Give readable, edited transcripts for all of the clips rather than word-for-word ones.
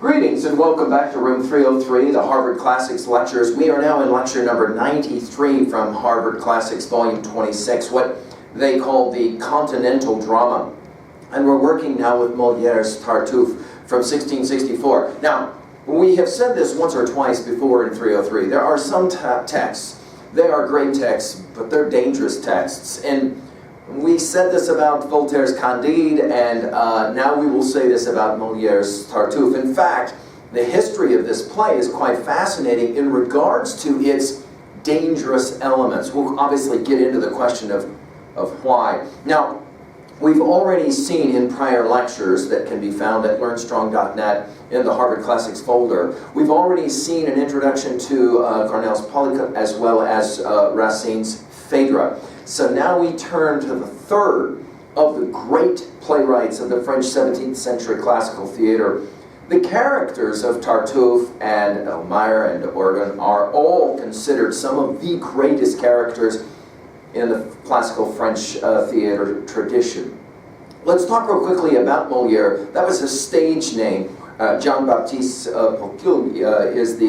Greetings and welcome back to Room 303, the Harvard Classics Lectures. We are now in lecture number 93 from Harvard Classics Volume 26, what they call the Continental Drama. And we're working now with Moliere's Tartuffe from 1664. Now, we have said this once or twice before in 303. There are some texts, they are great texts, but they're dangerous texts. And we said this about Voltaire's Candide, and now we will say this about Moliere's Tartuffe. In fact, the history of this play is quite fascinating in regards to its dangerous elements. We'll obviously get into the question of why. Now, we've already seen in prior lectures that can be found at learnstrong.net in the Harvard Classics folder, we've already seen an introduction to Corneille's Polycarp as well as Racine's Phaedra. So now we turn to the third of the great playwrights of the French 17th century classical theater. The characters of Tartuffe and Elmire and Orgon are all considered some of the greatest characters in the classical French theater tradition. Let's talk real quickly about Moliere. That was his stage name. Jean-Baptiste Poquil is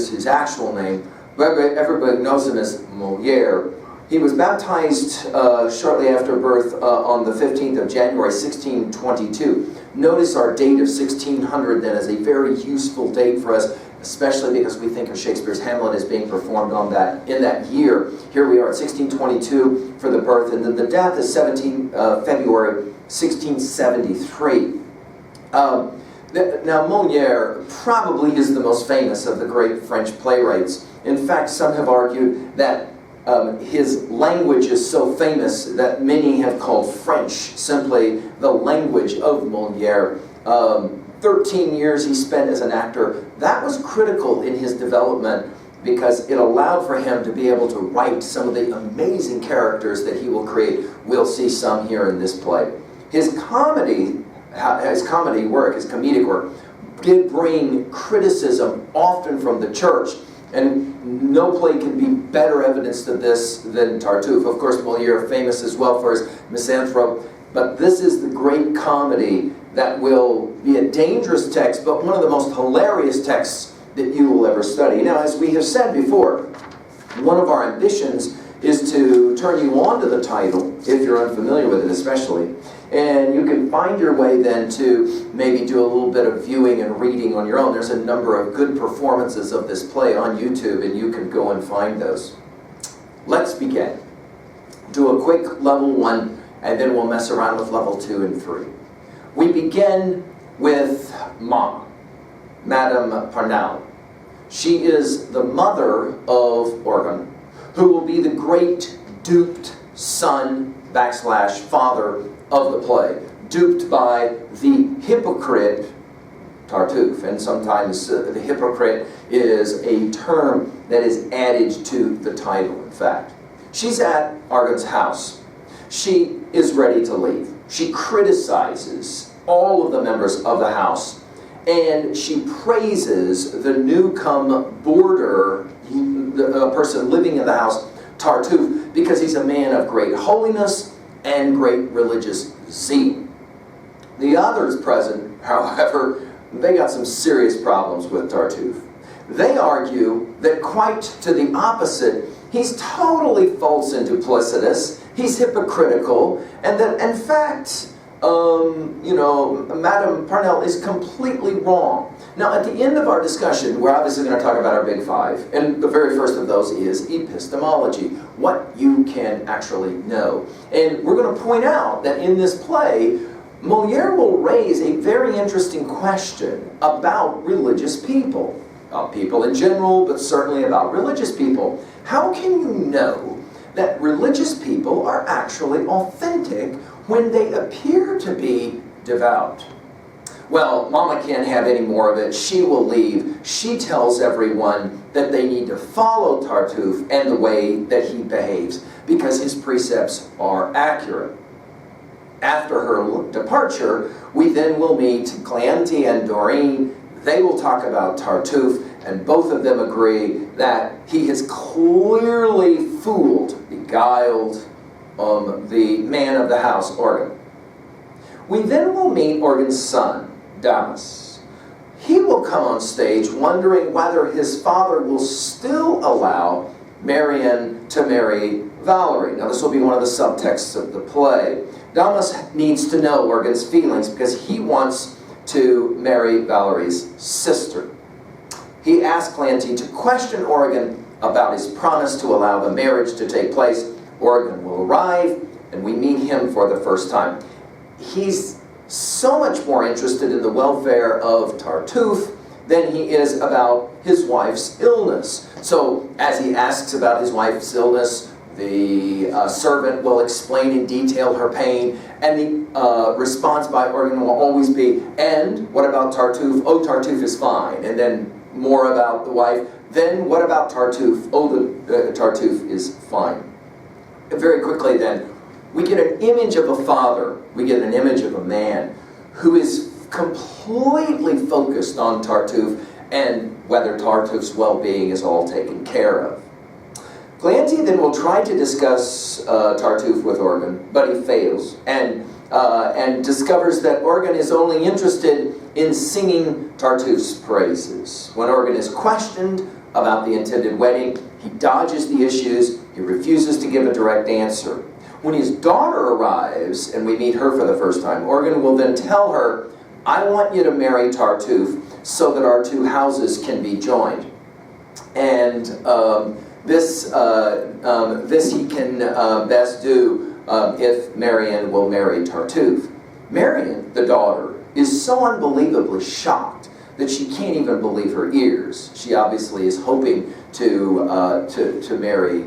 his actual name. Everybody knows him as Moliere. He was baptized shortly after birth on the 15th of January, 1622. Notice our date of 1600 then is a very useful date for us, especially because we think of Shakespeare's Hamlet as being performed in that year. Here we are at 1622 for the birth, and then the death is 17 February 1673. Now Moliere probably is the most famous of the great French playwrights. In fact, some have argued that his language is so famous that many have called French simply the language of Moliere. 13 years he spent as an actor. That was critical in his development because it allowed for him to be able to write some of the amazing characters that he will create. We'll see some here in this play. His comedic work, did bring criticism often from the church. And no play can be better evidence to this than Tartuffe. Of course, Moliere famous as well for his misanthrope, but this is the great comedy that will be a dangerous text, but one of the most hilarious texts that you will ever study. Now, as we have said before, one of our ambitions is to turn you on to the title, if you're unfamiliar with it especially, and you can find your way then to maybe do a little bit of viewing and reading on your own. There's a number of good performances of this play on YouTube, and you can go and find those. Let's begin. Do a quick level 1, and then we'll mess around with level 2 and 3. We begin with Mama, Madame Parnell. She is the mother of Orgon, who will be the great duped son / father of the play, duped by the hypocrite Tartuffe. And sometimes the hypocrite is a term that is added to the title, in fact. She's at Orgon's house. She is ready to leave. She criticizes all of the members of the house, and she praises the new-come boarder, the person living in the house, Tartuffe, because he's a man of great holiness and great religious zeal. The others present, however, they got some serious problems with Tartuffe. They argue that quite to the opposite, he's totally false and duplicitous, he's hypocritical, and that in fact, Madame Parnell is completely wrong. Now, at the end of our discussion, we're obviously going to talk about our big 5, and the very first of those is epistemology, what you can actually know. And we're going to point out that in this play, Moliere will raise a very interesting question about religious people. About people in general, but certainly about religious people. How can you know that religious people are actually authentic when they appear to be devout? Well, Mama can't have any more of it. She will leave. She tells everyone that they need to follow Tartuffe and the way that he behaves because his precepts are accurate. After her departure, we then will meet Cléante and Dorine. They will talk about Tartuffe, and both of them agree that he has clearly fooled, beguiled the man of the house, Orgon. We then will meet Orgon's son, Damas. he will come on stage wondering whether his father will still allow Marion to marry Valerie. Now this will be one of the subtexts of the play. Damas needs to know Organ's feelings because he wants to marry Valerie's sister. He asks Clancy to question Organ about his promise to allow the marriage to take place. Organ will arrive, and we meet him for the first time. He's so much more interested in the welfare of Tartuffe than he is about his wife's illness. So, as he asks about his wife's illness, the servant will explain in detail her pain, and the response by Organ will always be, "And what about Tartuffe? Oh, Tartuffe is fine." And then more about the wife. Then what about Tartuffe? Oh, the Tartuffe is fine. And very quickly then, we get an image of a father, we get an image of a man who is completely focused on Tartuffe and whether Tartuffe's well-being is all taken care of. Clancy then will try to discuss Tartuffe with Organ, but he fails and discovers that Organ is only interested in singing Tartuffe's praises. When Organ is questioned about the intended wedding, he dodges the issues, he refuses to give a direct answer. When his daughter arrives, and we meet her for the first time, Organ will then tell her, "I want you to marry Tartuffe so that our two houses can be joined." And this he can best do if Marion will marry Tartuffe. Marion, the daughter, is so unbelievably shocked that she can't even believe her ears. She obviously is hoping to marry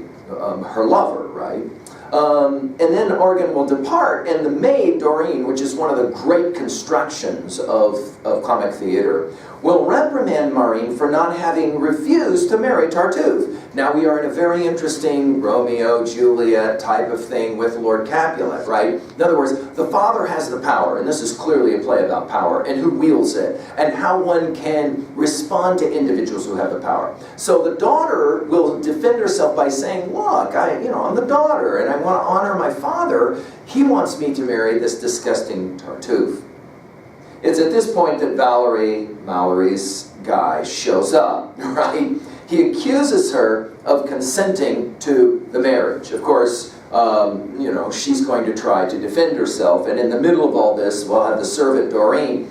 her lover, right? And then Organ will depart, and the maid, Doreen, which is one of the great constructions of comic theater, will reprimand Maureen for not having refused to marry Tartuffe. Now we are in a very interesting Romeo, Juliet type of thing with Lord Capulet, right? In other words, the father has the power, and this is clearly a play about power, and who wields it, and how one can respond to individuals who have the power. So the daughter will defend herself by saying, "Look, I'm the daughter, and I want to honor my father. He wants me to marry this disgusting Tartuffe." It's at this point that Valerie's guy, shows up, right? He accuses her of consenting to the marriage. Of course, she's going to try to defend herself, and in the middle of all this, we'll have the servant Doreen,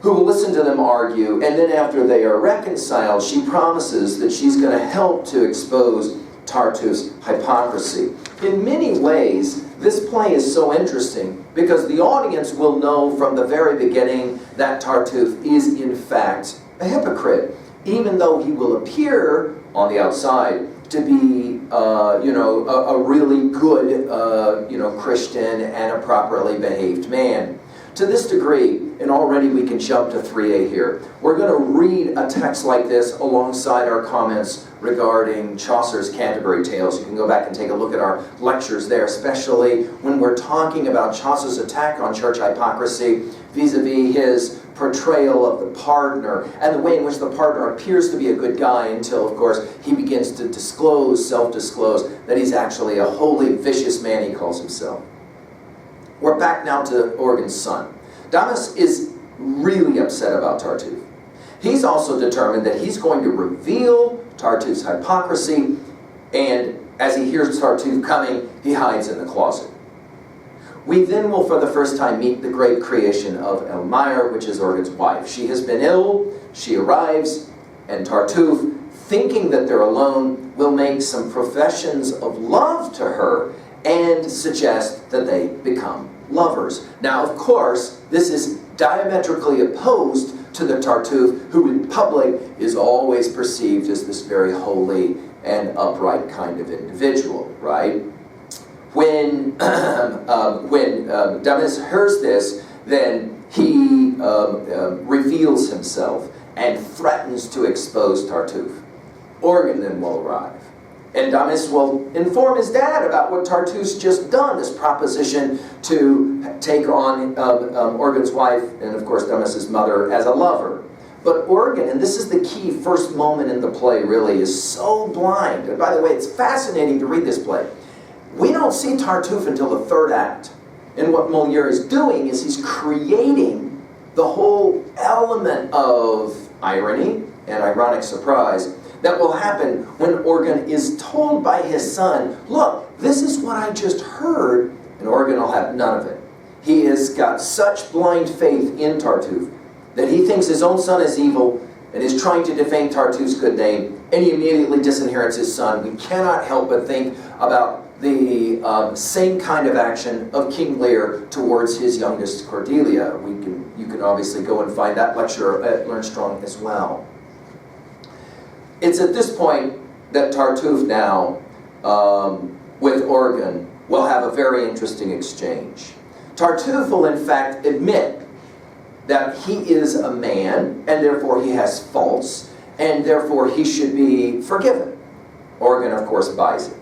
who will listen to them argue, and then after they are reconciled, she promises that she's going to help to expose Tartuffe's hypocrisy. In many ways, this play is so interesting because the audience will know from the very beginning that Tartuffe is in fact a hypocrite, even though he will appear on the outside to be, a really good, Christian and a properly behaved man. To this degree, and already we can jump to 3a here, we're going to read a text like this alongside our comments regarding Chaucer's Canterbury Tales. You can go back and take a look at our lectures there, especially when we're talking about Chaucer's attack on church hypocrisy vis-a-vis his portrayal of the pardoner and the way in which the pardoner appears to be a good guy until, of course, he begins to self-disclose that he's actually a wholly vicious man, he calls himself. We're back now to Organ's son. Damas is really upset about Tartuffe. He's also determined that he's going to reveal Tartuffe's hypocrisy, and as he hears Tartuffe coming, he hides in the closet. We then will for the first time meet the great creation of Elmire, which is Organ's wife. She has been ill, she arrives, and Tartuffe, thinking that they're alone, will make some professions of love to her and suggest that they become lovers. Now, of course, this is diametrically opposed to the Tartuffe, who in public is always perceived as this very holy and upright kind of individual, right? When Damas hears this, then he reveals himself and threatens to expose Tartuffe. Organ then will arrive. And Damas will inform his dad about what Tartuffe's just done, this proposition to take on Organ's wife, and of course Damas's mother, as a lover. But Organ, and this is the key first moment in the play really, is so blind. And by the way, it's fascinating to read this play. We don't see Tartuffe until the third act. And what Moliere is doing is he's creating the whole element of irony and ironic surprise that will happen when Orgon is told by his son, look, this is what I just heard, and Orgon will have none of it. He has got such blind faith in Tartuffe that he thinks his own son is evil and is trying to defame Tartuffe's good name, and he immediately disinherits his son. We cannot help but think about the same kind of action of King Lear towards his youngest Cordelia. You can obviously go and find that lecture at Learn Strong as well. It's at this point that Tartuffe now, with Orgon, will have a very interesting exchange. Tartuffe will in fact admit that he is a man, and therefore he has faults, and therefore he should be forgiven. Orgon, of course, buys it.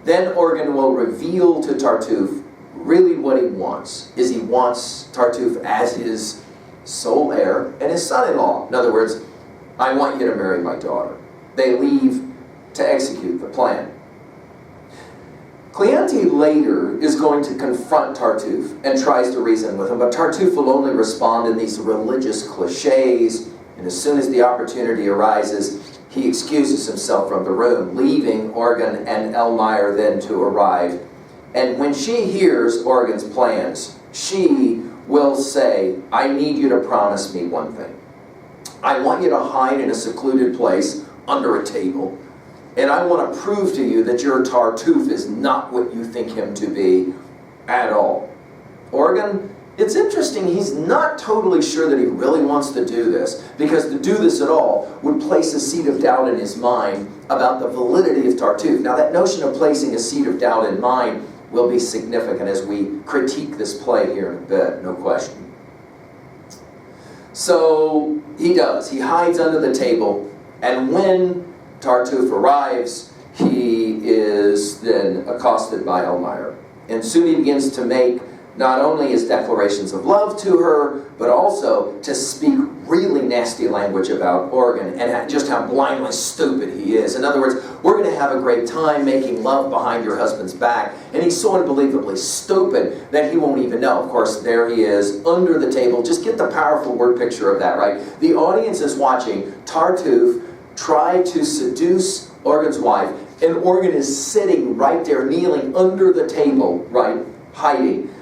Then Orgon will reveal to Tartuffe really what he wants. He wants Tartuffe as his sole heir and his son-in-law. In other words, I want you to marry my daughter. They leave to execute the plan. Cleante later is going to confront Tartuffe and tries to reason with him, but Tartuffe will only respond in these religious cliches, and as soon as the opportunity arises, he excuses himself from the room, leaving Orgon and Elmire then to arrive. And when she hears Orgon's plans, she will say, I need you to promise me one thing. I want you to hide in a secluded place under a table, and I want to prove to you that your Tartuffe is not what you think him to be at all. Orgon, it's interesting, he's not totally sure that he really wants to do this, because to do this at all would place a seed of doubt in his mind about the validity of Tartuffe. Now that notion of placing a seed of doubt in mind will be significant as we critique this play here in a bit, no question. So he does. He hides under the table, and when Tartuffe arrives, he is then accosted by Elmire. And soon he begins to make not only his declarations of love to her, but also to speak really nasty language about Orgon and just how blindly stupid he is. In other words, we're going to have a great time making love behind your husband's back, and he's so unbelievably stupid that he won't even know. Of course, there he is, under the table. Just get the powerful word picture of that, right? The audience is watching Tartuffe try to seduce Orgon's wife, and Orgon is sitting right there, kneeling under the table, right, hiding.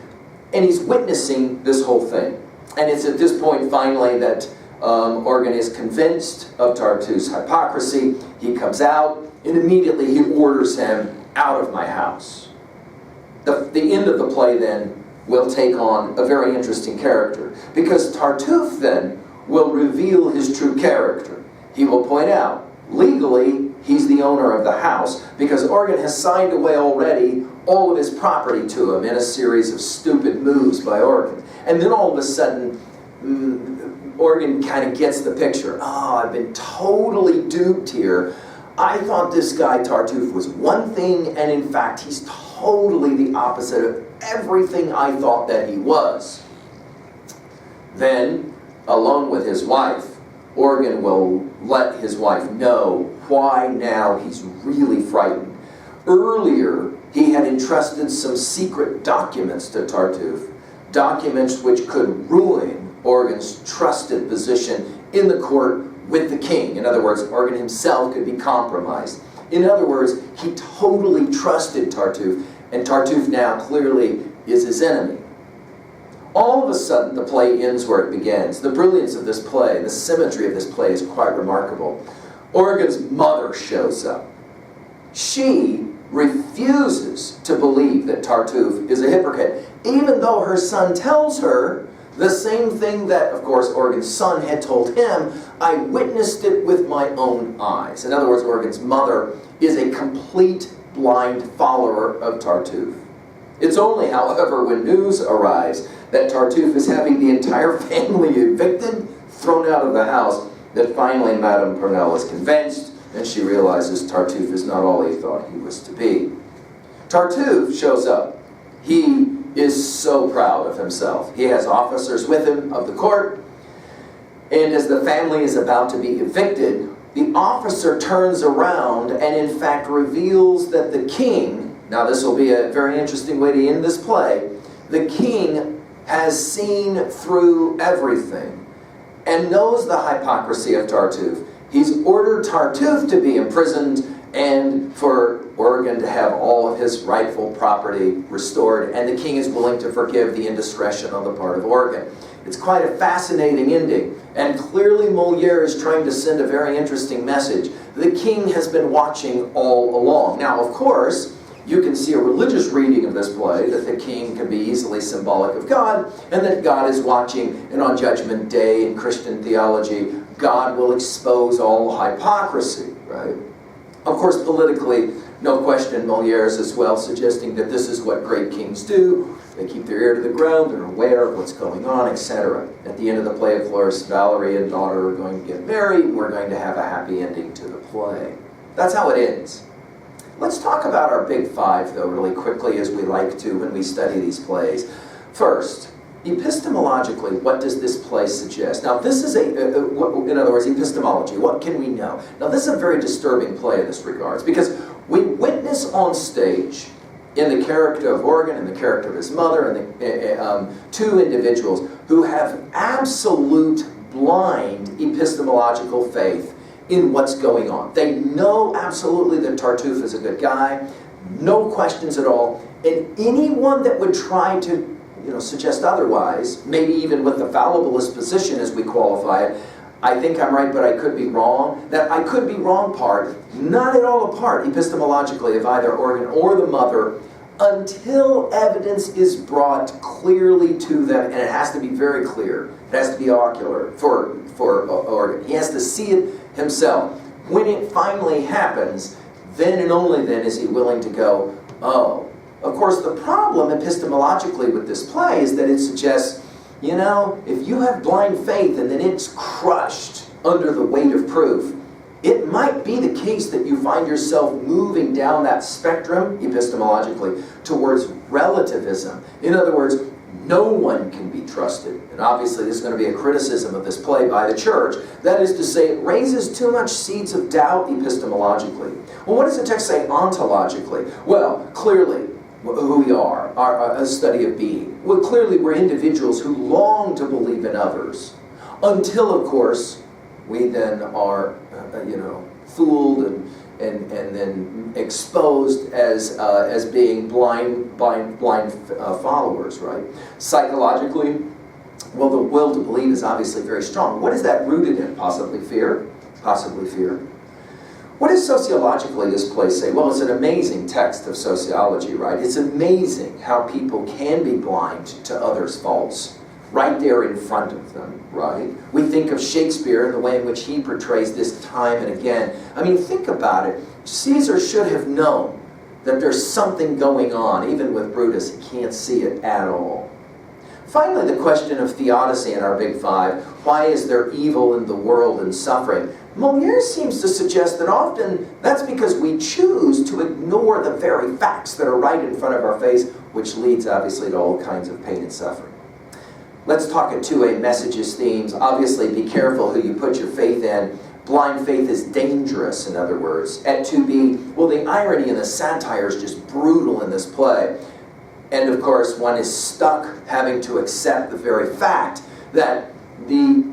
And he's witnessing this whole thing. And it's at this point, finally, that Orgon is convinced of Tartuffe's hypocrisy. He comes out, and immediately he orders him out of my house. The end of the play, then, will take on a very interesting character, because Tartuffe, then, will reveal his true character. He will point out, legally, he's the owner of the house, because Orgon has signed away already all of his property to him in a series of stupid moves by Orgon. And then all of a sudden, Orgon kind of gets the picture. Oh, I've been totally duped here. I thought this guy Tartuffe was one thing, and in fact, he's totally the opposite of everything I thought that he was. Then, alone with his wife, Orgon will let his wife know why now he's really frightened. Earlier, he had entrusted some secret documents to Tartuffe, documents which could ruin Orgon's trusted position in the court with the king. In other words, Orgon himself could be compromised. In other words, he totally trusted Tartuffe, and Tartuffe now clearly is his enemy. All of a sudden, the play ends where it begins. The brilliance of this play, the symmetry of this play is quite remarkable. Orgon's mother shows up. She refuses to believe that Tartuffe is a hypocrite, even though her son tells her the same thing that, of course, Orgon's son had told him. I witnessed it with my own eyes. In other words, Orgon's mother is a complete blind follower of Tartuffe. It's only, however, when news arrives that Tartuffe is having the entire family evicted, thrown out of the house, that finally Madame Purnell is convinced, and she realizes Tartuffe is not all he thought he was to be. Tartuffe shows up. He is so proud of himself. He has officers with him of the court, and as the family is about to be evicted, the officer turns around and in fact reveals that the king, now this will be a very interesting way to end this play, the king has seen through everything and knows the hypocrisy of Tartuffe. He's ordered Tartuffe to be imprisoned and for Oregon to have all of his rightful property restored, and the king is willing to forgive the indiscretion on the part of Oregon. It's quite a fascinating ending, and clearly Moliere is trying to send a very interesting message. The king has been watching all along. Now, of course, you can see a religious reading of this play, that the king can be easily symbolic of God, and that God is watching, and on Judgment Day in Christian theology, God will expose all hypocrisy, right? Of course, politically, no question, Moliere is as well suggesting that this is what great kings do. They keep their ear to the ground, they're aware of what's going on, etc. At the end of the play, of course, Valerie and daughter are going to get married, and we're going to have a happy ending to the play. That's how it ends. Let's talk about our big five, though, really quickly, as we like to when we study these plays. First, epistemologically, what does this play suggest? Now, this is in other words, epistemology, what can we know? Now, this is a very disturbing play in this regards, because we witness on stage, in the character of Oregon and the character of his mother, and the two individuals who have absolute blind epistemological faith in what's going on. They know absolutely that Tartuffe is a good guy, no questions at all, and anyone that would try to suggest otherwise, maybe even with the fallibilist position as we qualify it, I think I'm right, but I could be wrong. That I could be wrong part, not at all a part epistemologically of either Oregon or the mother, until evidence is brought clearly to them, and it has to be very clear. It has to be ocular for Oregon. He has to see it himself. When it finally happens, then and only then is he willing to go, oh. Of course, the problem epistemologically with this play is that it suggests, if you have blind faith and then it's crushed under the weight of proof, it might be the case that you find yourself moving down that spectrum, epistemologically, towards relativism. In other words, no one can be trusted. And obviously this is going to be a criticism of this play by the church. That is to say, it raises too much seeds of doubt epistemologically. Well, what does the text say ontologically? Well, clearly, who we are, a study of being. Well, clearly we're individuals who long to believe in others, until, of course, we then are, fooled and then exposed as being blind followers, right? Psychologically, well, the will to believe is obviously very strong. What is that rooted in? Possibly fear. Possibly fear. What does sociologically this play say? Well, it's an amazing text of sociology, right? It's amazing how people can be blind to others' faults right there in front of them, right? We think of Shakespeare and the way in which he portrays this time and again. I mean, think about it. Caesar should have known that there's something going on, even with Brutus. He can't see it at all. Finally, the question of theodicy in our big five. Why is there evil in the world and suffering? Moliere seems to suggest that often that's because we choose to ignore the very facts that are right in front of our face, which leads obviously to all kinds of pain and suffering. Let's talk at 2A messages, themes. Obviously, be careful who you put your faith in. Blind faith is dangerous, in other words. At 2B, well, the irony and the satire is just brutal in this play. And of course, one is stuck having to accept the very fact that the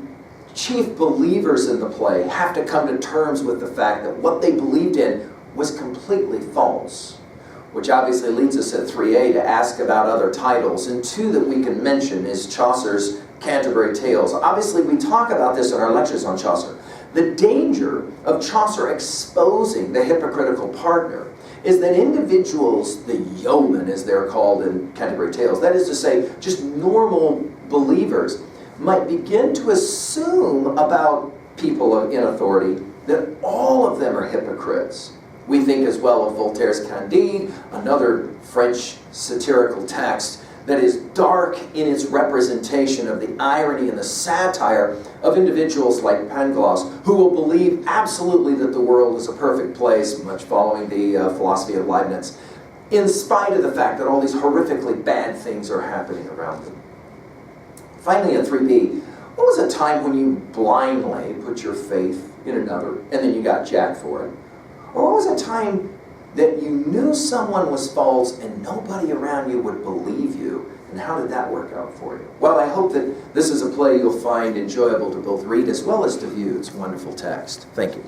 chief believers in the play have to come to terms with the fact that what they believed in was completely false. Which obviously leads us at 3A to ask about other titles. And two that we can mention is Chaucer's Canterbury Tales. Obviously, we talk about this in our lectures on Chaucer. The danger of Chaucer exposing the hypocritical partner is that individuals, the yeomen as they're called in Canterbury Tales, that is to say, just normal believers, might begin to assume about people in authority that all of them are hypocrites. We think as well of Voltaire's Candide, another French satirical text that is dark in its representation of the irony and the satire of individuals like Pangloss, who will believe absolutely that the world is a perfect place, much following the philosophy of Leibniz, in spite of the fact that all these horrifically bad things are happening around them. Finally, at 3B, what was a time when you blindly put your faith in another and then you got jacked for it? Or what was a time that you knew someone was false and nobody around you would believe you, And how did that work out for you? Well, I hope that this is a play you'll find enjoyable to both read as well as to view. It's a wonderful text. Thank you.